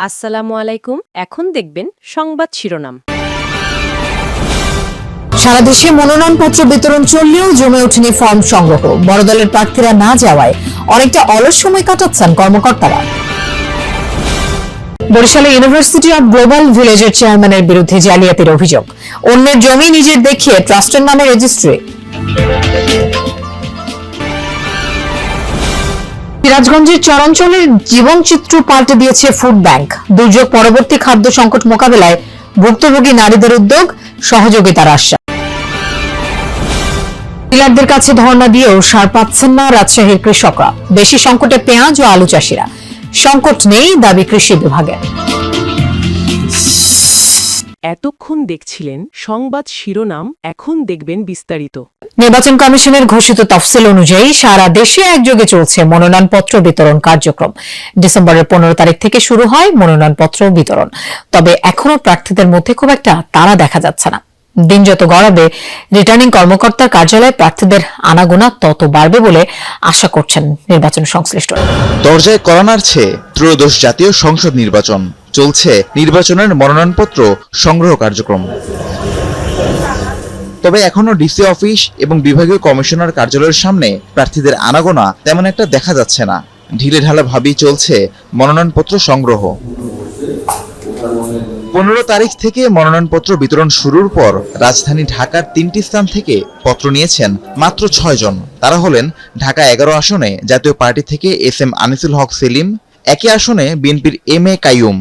আসসালামু আলাইকুম। এখন দেখবেন সংবাদ শিরোনাম। সারা দেশে মনোনয়নপত্র বিতরণ চললেও জমে ওঠেনি ফর্ম সংগ্রহ। বড় দলের প্রার্থীরা না যাওয়ায় অনেকটা অলস সময় কাটাচ্ছেন কর্মকর্তারা। বরিশালে ইউনিভার্সিটি অব গ্লোবাল ভিলেজের চেয়ারম্যানের বিরুদ্ধে জালিয়াতির অভিযোগ। অন্যের জমি নিজের দেখিয়ে ট্রাস্টের নামে রেজিস্ট্রি। সিরাজগঞ্জের চরাঞ্চলের জীবনচিত্র পাল্টে দিয়েছে ফুড ব্যাংক। দুর্যোগ পরবর্তী খাদ্য সংকট মোকাবেলায় ভুক্তভোগী নারীদের উদ্যোগ, সহযোগিতার আশ্বাস। ডিলারদের কাছে ধর্ণা দিয়েও সার পাচ্ছেন না রাজশাহীর কৃষকরা। বেশি সংকটে পেঁয়াজ ও আলু চাষিরা। সংকট নেই দাবি কৃষি বিভাগের। এতক্ষণ দেখছিলেন সংবাদ শিরোনাম, এখন দেখবেন বিস্তারিত। নির্বাচন কমিশনের ঘোষিত তফসিল অনুযায়ী সারা দেশে একযোগে চলছে মনোনয়নপত্র বিতরণ কার্যক্রম। ডিসেম্বরের 15 তারিখ থেকে শুরু হয় মনোনয়নপত্র বিতরণ। তবে এখনো প্রার্থীদের মধ্যে খুব একটা তাড়া দেখা যাচ্ছে না। দিন যত গড়াবে রিটার্নিং কর্মকর্তার কার্যালয়ে প্রার্থীদের আনাগোনা তত বাড়বে বলে আশা করছেন নির্বাচন সংশ্লিষ্টরা। দরজায় কড়া নাড়ছে ত্রয়োদশ জাতীয় সংসদ নির্বাচন। চলছে নির্বাচনের মনোনয়নপত্র সংগ্রহ কার্যক্রম। তবে এখনো ডিসি অফিস এবং বিভাগীয় কমিশনার কার্যালয়ের সামনে প্রার্থীদের আনাগোনা তেমন একটা দেখা যাচ্ছে না। ঢিলে ঢালা ভাবেই চলছে মনোনয়নপত্র সংগ্রহ। 15 তারিখ থেকে মনোনয়নপত্র বিতরণ শুরুর পর রাজধানী ঢাকার 3টি স্থান থেকে পত্র নিয়েছেন মাত্র 6 জন। তারা হলেন ঢাকা 11 আসনে জাতীয় পার্টি থেকে SM আনিসুল হক সেলিম, একই আসনে বিএনপির MA কাইয়ুম,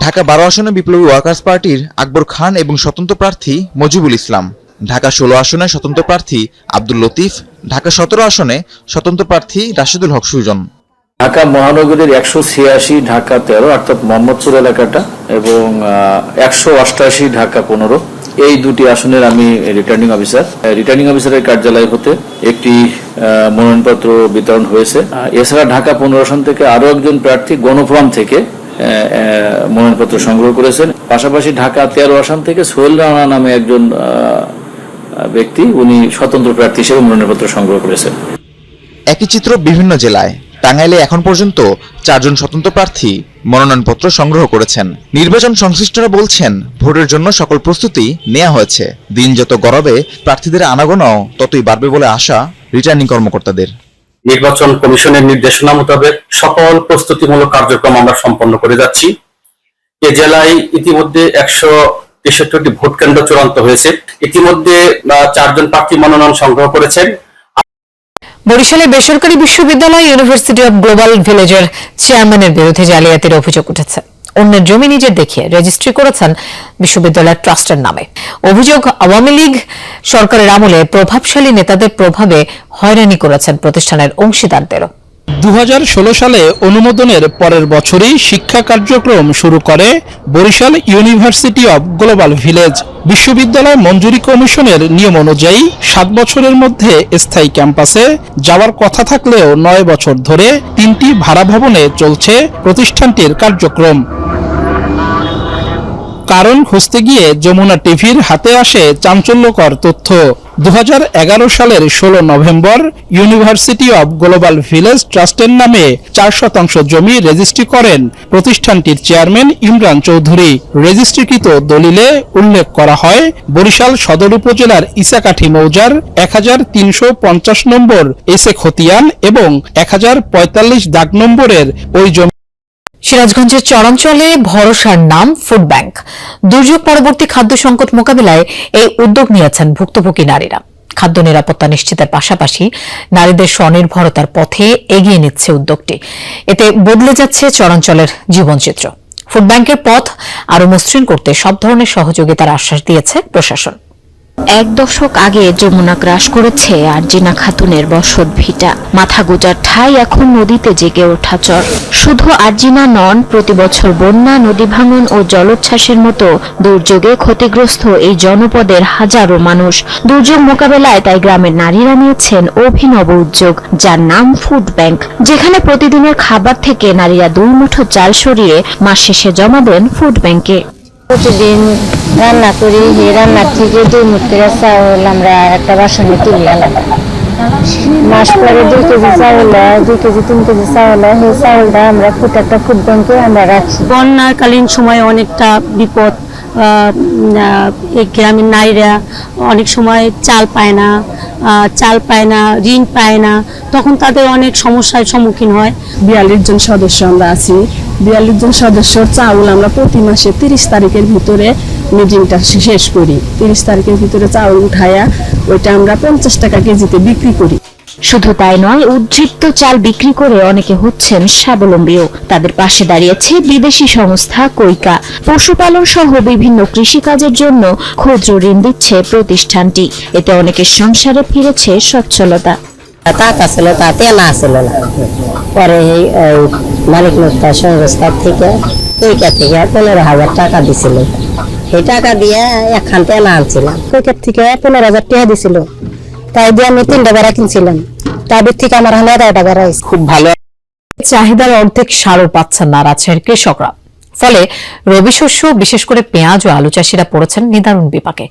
ঢাকা 12 আসনে বিপ্লবী ওয়ার্কার্স পার্টির আকবর খান এবং স্বতন্ত্র প্রার্থী মজিবুল ইসলাম, ঢাকা 16 আসনে স্বতন্ত্র প্রার্থী আব্দুল লতিফ, ঢাকা 17 আসনে স্বতন্ত্র প্রার্থী রাশিদুল হক সুজন। ঢাকা মহানগরীর 186, ঢাকা 13 অর্থাৎ মোহাম্মদপুর এলাকাটা এবং 188 ঢাকা 15, এই দুটি আসনের আমি রিটার্নিং অফিসারের কার্যালয় হতে একটি মনোনয়নপত্র বিতরণ হয়েছে। এছাড়া ঢাকা 15 আসন থেকে আরো একজন প্রার্থী গণফোরাম থেকে মনোনয়নপত্র সংগ্রহ করেছেন। পাশাপাশি ঢাকা 13 আসন থেকে সোহেল রানা নামে একজন ব্যক্তি, উনি স্বতন্ত্র প্রার্থী হিসেবে মনোনয়নপত্র সংগ্রহ করেছেন। একই চিত্র বিভিন্ন জেলায়। টাঙ্গাইলে এখন পর্যন্ত 4 জন স্বতন্ত্র প্রার্থী মনোনয়নপত্র সংগ্রহ করেছেন। নির্বাচন সংশ্লিষ্টরা বলছেন ভোটের জন্য সকল প্রস্তুতি নেওয়া হয়েছে। দিন যত গড়াবে প্রার্থীদের আনাগোনাও ততই বাড়বে বলে আশা রিটার্নিং কর্মকর্তাদের। নির্বাচন কমিশনের নির্দেশনা মোতাবেক সকল প্রস্তুতিমূলক কার্যক্রম আমরা সম্পন্ন করে যাচ্ছি। এ জেলায় ইতিমধ্যে 163টি ভোট কেন্দ্র চূড়ান্ত হয়েছে। ইতিমধ্যে 4 জন প্রার্থী মনোনয়ন সংগ্রহ করেছেন। বরিশালে বেসরকারি বিশ্ববিদ্যালয় ইউনিভার্সিটি অব গ্লোবাল ভিলেজের চেয়ারম্যানের বিরুদ্ধে জালিয়াতির অভিযোগ উঠেছে। অন্যের জমি নিজের দেখিয়ে রেজিস্ট্রি করেছেন বিশ্ববিদ্যালয়ের ট্রাস্টের নামে। অভিযোগ, আওয়ামী লীগ সরকারের আমলে প্রভাবশালী নেতাদের প্রভাবে হয়রানি করেছেন প্রতিষ্ঠানের অংশীদারদেরও। 2016 সালে অনুমোদনের পরের বছরই শিক্ষা কার্যক্রম শুরু করে Barishal university of global village. বিশ্ববিদ্যালয় মঞ্জুরি কমিশনের নিয়ম অনুযায়ী 7 বছরের মধ্যে স্থায়ী ক্যাম্পাসে যাওয়ার কথা থাকলেও 9 বছর ধরে 3টি ভাড়া ভবনে চলছে প্রতিষ্ঠানটির কার্যক্রম। কারণ খুঁজতে গিয়ে যমুনা টিভির হাতে আসে চাঞ্চল্যকর তথ্য। 2011 সালের 16 November university of global village ট্রাস্টের নামে 4% জমি রেজিস্ট্রি করেন প্রতিষ্ঠানটির চেয়ারম্যান ইমরান চৌধুরী। রেজিস্ট্রিকৃত দলিলে উল্লেখ করা হয় বরিশাল সদর উপজেলার ইসাকাঠি মৌজার 1350 নম্বর এসে খতিয়ান এবং 1045 দাগ নম্বরের ওই জমি। সিরাজগঞ্জের চরাঞ্চলে ভরসার নাম ফুড ব্যাংক। দুর্যোগ পরবর্তী খাদ্য সংকট মোকাবিলায় এই উদ্যোগ নিয়েছেন ভুক্তভোগী নারীরা। খাদ্য নিরাপত্তা নিশ্চিতের পাশাপাশি নারীদের স্বনির্ভরতার পথে এগিয়ে নিচ্ছে উদ্যোগটি। এতে বদলে যাচ্ছে চরাঞ্চলের জীবনচিত্র। ফুড ব্যাংকের পথ আরও মসৃণ করতে সব ধরনের সহযোগিতার আশ্বাস দিয়েছে প্রশাসন। 1 দশক আগে যমুনা গ্রাস করেছে আরজিনা খাতুনের বসত ভিটা। মাথা গোজার ঠাই এখন নদীতে জেগে ওঠা চর। শুধু আরজিনা নন, প্রতি বছর বন্যা, নদী ভাঙন ও জলোচ্ছ্বাসের মতো দুর্যোগে ক্ষতিগ্রস্ত এই জনপদের হাজারো মানুষ। দুর্যোগ মোকাবেলায় তাই গ্রামের নারীরা নিয়েছেন অভিনব উদ্যোগ, যার নাম ফুড ব্যাংক, যেখানে প্রতিদিনের খাবার থেকে নারীরা 2 মুঠো চাল সরিয়ে মাস শেষে জমা দেন ফুড ব্যাংকে। প্রতিদিন রান্না করি, এই রান্নার থেকে 2 মুঠো চাউল আমরা একটা বাসনে তুলি আলাদা। মাস পরে 2 কেজি চাউল হয়, 2 কেজি 3 কেজি চাউল হয়, সেই চাউলটা আমরা একটা ফুড ব্যাংকে আমরা রাখি। বন্যাকালীন সময় অনেকটা বিপদ, এই গ্রামের নারীরা অনেক সময় চাল পায় না, ঋণ পায় না, তখন তাদের অনেক সমস্যার সম্মুখীন হয়। 42 জন সদস্য আমরা আছি। 42 জন সদস্যর চাউল আমরা প্রতি মাসে 30 তারিখের ভিতরে মিটিংটা শেষ করি। 30 তারিখের ভিতরে চাউল উঠায়া ওইটা আমরা 50 টাকা কেজিতে বিক্রি করি। শুধু তাই নয়, উদ্বৃত্ত চাল বিক্রি করে অনেকে হচ্ছেন স্বাবলম্বীও। তাদের পাশে দাঁড়িয়েছে বিদেশি সংস্থা কৈকা। পশুপালন সহ বিভিন্ন কৃষিকাজের জন্য ক্ষুদ্র ঋণ দিচ্ছে প্রতিষ্ঠানটি। এতে অনেকের সংসারে ফিরেছে সচ্ছলতা। টাকা ছিল তাতে না ছিল না, পরে এই মালিক মুক্তা সংস্থা থেকে কৈকা থেকে 15,000 টাকা দিছিল। সেই টাকা দিয়ে একখান তেল আনছিলাম, কৈকার থেকে 15,000 টাকা দিছিল। তাই দিয়ে আমি 3টা বেড়া কিনছিলাম, তাদের থেকে আমার 1,000 টাকা রাইস। খুব ভালো চাহিদার অর্ধেক সারও পাচ্ছেন না রাজশাহীর কৃষকরা। ফলে রবি শস্য বিশেষ করে পেঁয়াজ ও আলু চাষিরা পড়েছেন নিদারুণ বিপাকে।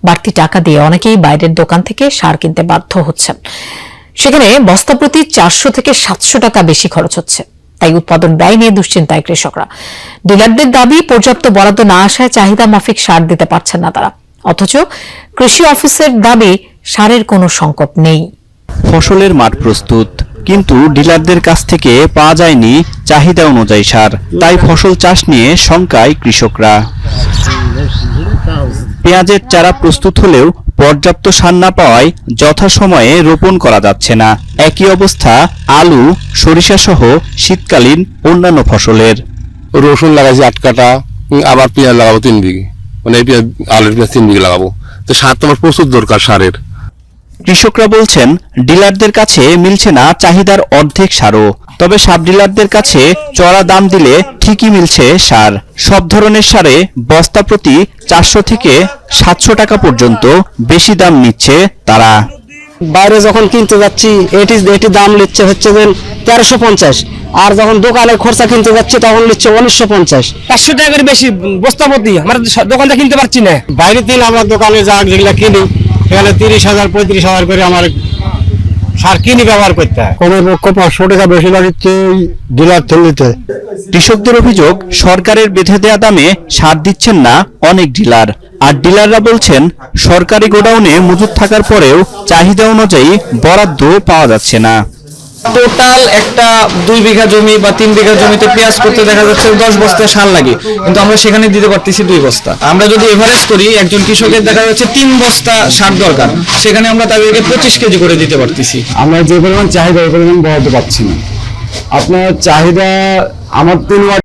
বাড়তি টাকা দিয়ে অনেকেই বাইরের দোকান থেকে সার কিনতে বাধ্য হচ্ছেন। সেখানে বস্তা প্রতি 400 থেকে 700 টাকা বেশি খরচ হচ্ছে। তাই উৎপাদন ব্যয় নিয়ে দুশ্চিন্তায় কৃষকরা। ডিলারদের দাবি, পর্যাপ্ত বরাদ্দ না আসায় চাহিদা মাফিক সার দিতে পারছেন না তারা। অথচ কৃষি অফিসের দাবি সারের কোনো সংকট নেই। ফসলের মাঠ প্রস্তুত, কিন্তু ডিলারদের কাছ থেকে পাওয়া যায়নি চাহিদা অনুযায়ী সার। তাই ফসল চাষ নিয়ে শঙ্কায় কৃষকরা। পেঁয়াজের চারা প্রস্তুত হলেও পর্যাপ্ত সার না পাওয়ায় যথাসময়ে রোপণ করা যাচ্ছে না। একই অবস্থা আলু, সরিষা সহ শীতকালীন অন্যান্য ফসলের। রসুন লাগাইছি 8 কাঠা, আবার পেঁয়াজ লাগাবো 3 বিঘে, মানে এই পেঁয়াজ আলুর পেঁয়াজ 3 বিঘে লাগাবো। তো সার তো আমার প্রচুর দরকার সারের। কৃষকরা বলছেন ডিলারদের কাছে মিলছে না চাহিদার অর্ধেক সারও। তবে সাব ডিলারদের কাছে চড়া দাম দিলে ঠিকই মিলছে সার। সব ধরনের সারে বস্তা প্রতি 400 থেকে 700 টাকা পর্যন্ত বেশি দাম নিচ্ছে তারা। বাইরে যখন কিনতে যাচ্ছি এটি দাম নিচ্ছে হচ্ছে 1350, আর যখন দোকানের খরচা কিনতে যাচ্ছি তখন নিচ্ছে 1950। 500 টাকা করে বেশি বস্তা প্রতি, আমরা দোকানটা কিনতে পারছি না। বাইরে থেকে আমরা দোকানে যা যেগুলা কিনি সেখানে 30,000 35,000 করে আমার সার কিনে ব্যবহার করতে হয়। কমের পক্ষ 500 টাকা বেশি লাগছে ডিলার থেকে। কৃষকদের অভিযোগ, সরকারের বেঁধে দেয়া দামে সার দিচ্ছেন না অনেক ডিলার। আর ডিলাররা বলছেন সরকারি গোডাউনে মজুত থাকার পরেও চাহিদা অনুযায়ী বরাদ্দ পাওয়া যাচ্ছে না। টোটাল একটা 2 বিঘা জমি বা 3 বিঘা জমিতে পেঁয়াজ করতে দেখা যাচ্ছে 10 বস্তা সার লাগে, কিন্তু আমরা সেখানে দিতে পারতেছি 2 বস্তা। আমরা যদি এভারেজ করি, একজন কৃষকের দেখা যাচ্ছে 3 বস্তা সার দরকার, সেখানে আমরা তাদেরকে 25 কেজি করে দিতে পারতেছি। আমরা যে পরিমাণ চাহিদা ওই পরিমাণ বরাদ্দ পাচ্ছি না। আপনার চাহিদা আমার 3 ওয়াট